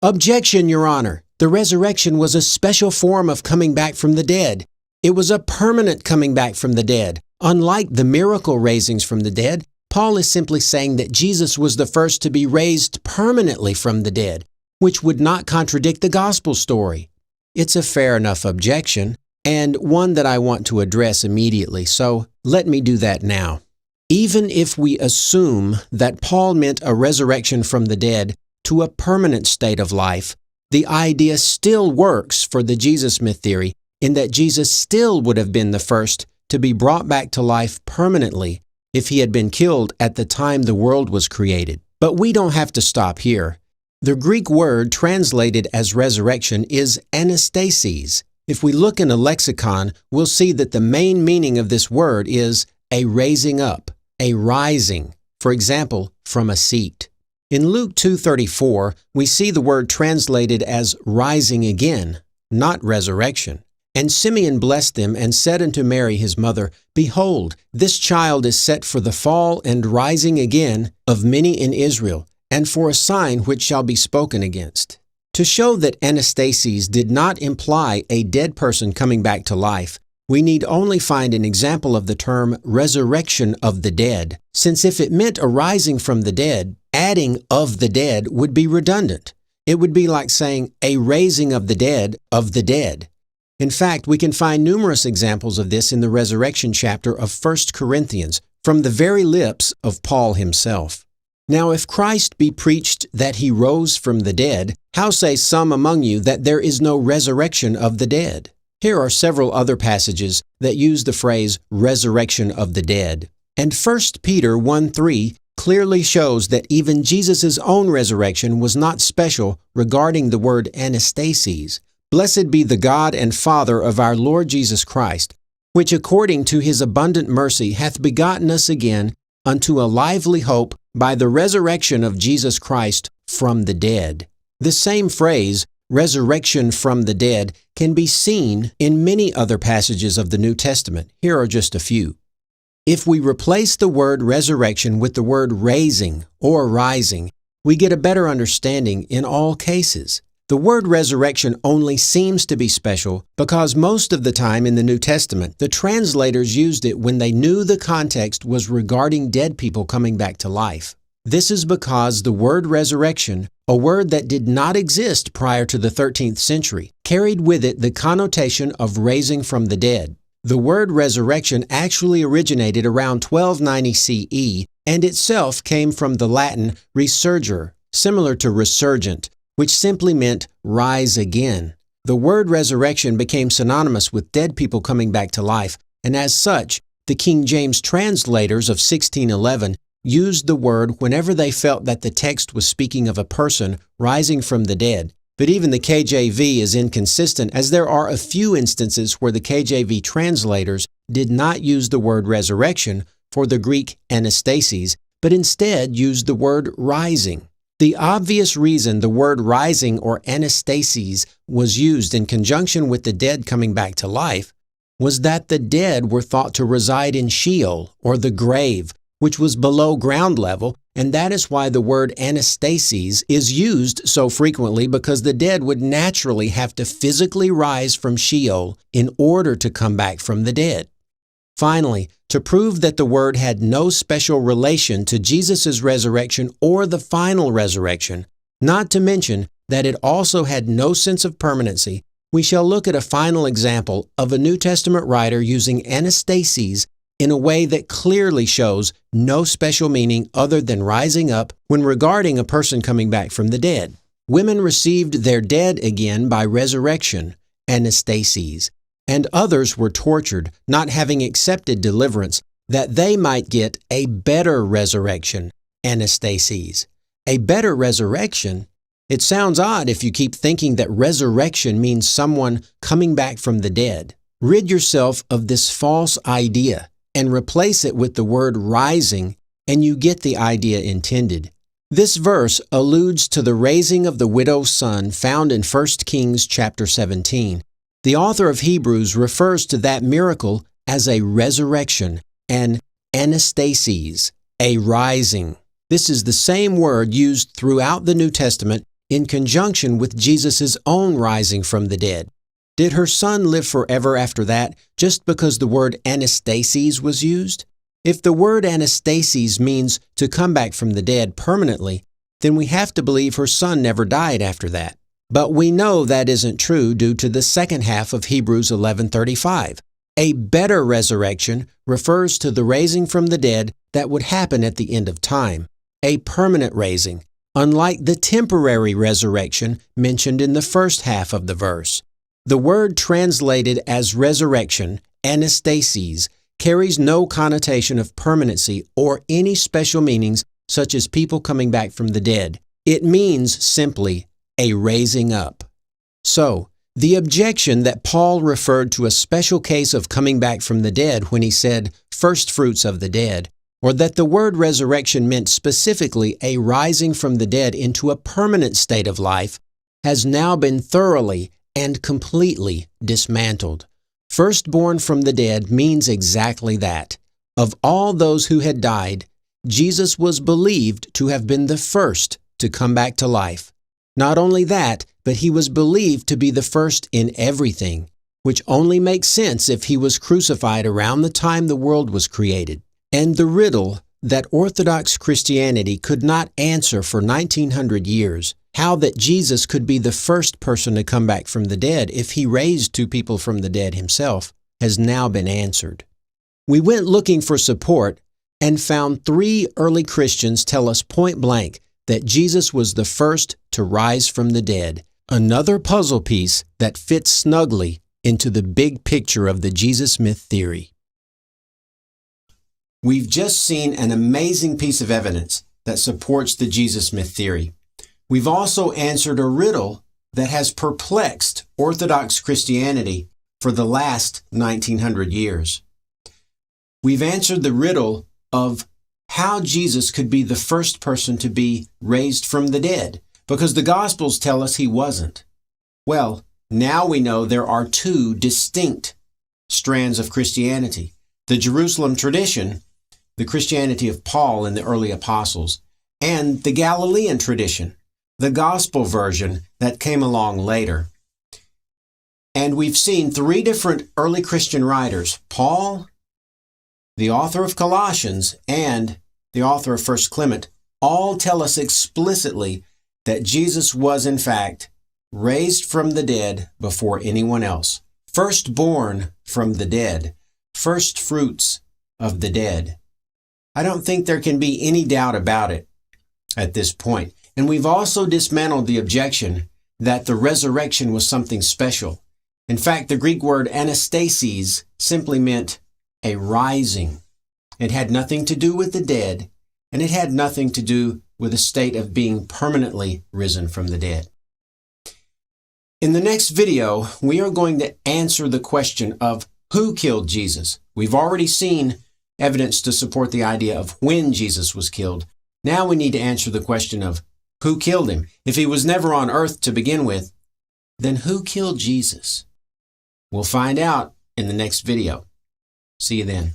Objection, Your Honor. The resurrection was a special form of coming back from the dead. It was a permanent coming back from the dead. Unlike the miracle raisings from the dead, Paul is simply saying that Jesus was the first to be raised permanently from the dead, which would not contradict the gospel story. It's a fair enough objection, and one that I want to address immediately, so let me do that now. Even if we assume that Paul meant a resurrection from the dead to a permanent state of life, the idea still works for the Jesus myth theory in that Jesus still would have been the first to be brought back to life permanently if he had been killed at the time the world was created. But we don't have to stop here. The Greek word translated as resurrection is anastasis. If we look in a lexicon, we'll see that the main meaning of this word is a raising up, a rising, for example, from a seat. In Luke 2:34, we see the word translated as rising again, not resurrection. And Simeon blessed them and said unto Mary his mother, Behold, this child is set for the fall and rising again of many in Israel, and for a sign which shall be spoken against. To show that anastasis did not imply a dead person coming back to life, we need only find an example of the term resurrection of the dead, since if it meant a rising from the dead, adding of the dead would be redundant. It would be like saying a raising of the dead of the dead. In fact, we can find numerous examples of this in the resurrection chapter of 1 Corinthians, from the very lips of Paul himself. Now, if Christ be preached that he rose from the dead, how say some among you that there is no resurrection of the dead? Here are several other passages that use the phrase resurrection of the dead. And 1 Peter 1:3 clearly shows that even Jesus' own resurrection was not special regarding the word anastasis. Blessed be the God and Father of our Lord Jesus Christ, which according to his abundant mercy hath begotten us again unto a lively hope by the resurrection of Jesus Christ from the dead. The same phrase, resurrection from the dead, can be seen in many other passages of the New Testament. Here are just a few. If we replace the word resurrection with the word raising or rising, we get a better understanding in all cases. The word resurrection only seems to be special because most of the time in the New Testament, the translators used it when they knew the context was regarding dead people coming back to life. This is because the word resurrection, a word that did not exist prior to the 13th century, carried with it the connotation of raising from the dead. The word resurrection actually originated around 1290 CE and itself came from the Latin resurgere, similar to resurgent, which simply meant rise again. The word resurrection became synonymous with dead people coming back to life, and as such, the King James translators of 1611 used the word whenever they felt that the text was speaking of a person rising from the dead. But even the KJV is inconsistent, as there are a few instances where the KJV translators did not use the word resurrection for the Greek anastasis, but instead used the word rising. The obvious reason the word rising or anastasis was used in conjunction with the dead coming back to life was that the dead were thought to reside in Sheol, or the grave, which was below ground level, and that is why the word anastasis is used so frequently, because the dead would naturally have to physically rise from Sheol in order to come back from the dead. Finally, to prove that the word had no special relation to Jesus' resurrection or the final resurrection, not to mention that it also had no sense of permanency, we shall look at a final example of a New Testament writer using anastasis in a way that clearly shows no special meaning other than rising up when regarding a person coming back from the dead. Women received their dead again by resurrection, anastasis, and others were tortured, not having accepted deliverance, that they might get a better resurrection, anastasis. A better resurrection? It sounds odd if you keep thinking that resurrection means someone coming back from the dead. Rid yourself of this false idea and replace it with the word rising, and you get the idea intended. This verse alludes to the raising of the widow's son found in 1 Kings chapter 17. The author of Hebrews refers to that miracle as a resurrection, an anastasis, a rising. This is the same word used throughout the New Testament in conjunction with Jesus' own rising from the dead. Did her son live forever after that just because the word anastasis was used? If the word anastasis means to come back from the dead permanently, then we have to believe her son never died after that. But we know that isn't true due to the second half of Hebrews 11:35. A better resurrection refers to the raising from the dead that would happen at the end of time, a permanent raising, unlike the temporary resurrection mentioned in the first half of the verse. The word translated as resurrection, anastasis, carries no connotation of permanency or any special meanings such as people coming back from the dead. It means simply a raising up. So, the objection that Paul referred to a special case of coming back from the dead when he said first fruits of the dead, or that the word resurrection meant specifically a rising from the dead into a permanent state of life, has now been thoroughly and completely dismantled. Firstborn from the dead means exactly that. Of all those who had died, Jesus was believed to have been the first to come back to life. Not only that, but he was believed to be the first in everything, which only makes sense if he was crucified around the time the world was created. And the riddle that Orthodox Christianity could not answer for 1900 years, how that Jesus could be the first person to come back from the dead if he raised two people from the dead himself, has now been answered. We went looking for support and found 3 early Christians tell us point blank that Jesus was the first to rise from the dead, another puzzle piece that fits snugly into the big picture of the Jesus myth theory. We've just seen an amazing piece of evidence that supports the Jesus myth theory. We've also answered a riddle that has perplexed Orthodox Christianity for the last 1900 years. We've answered the riddle of how Jesus could be the first person to be raised from the dead, because the Gospels tell us he wasn't. Well, now we know there are 2 distinct strands of Christianity: the Jerusalem tradition, the Christianity of Paul and the early apostles, and the Galilean tradition, the gospel version that came along later. And we've seen 3 different early Christian writers, Paul, the author of Colossians, and the author of 1 Clement, all tell us explicitly that Jesus was in fact raised from the dead before anyone else. Firstborn from the dead, first fruits of the dead. I don't think there can be any doubt about it at this point. And we've also dismantled the objection that the resurrection was something special. In fact, the Greek word anastasis simply meant a rising. It had nothing to do with the dead, and it had nothing to do with a state of being permanently risen from the dead. In the next video, we are going to answer the question of who killed Jesus. We've already seen evidence to support the idea of when Jesus was killed. Now we need to answer the question of who killed him. If he was never on earth to begin with, then who killed Jesus? We'll find out in the next video. See you then.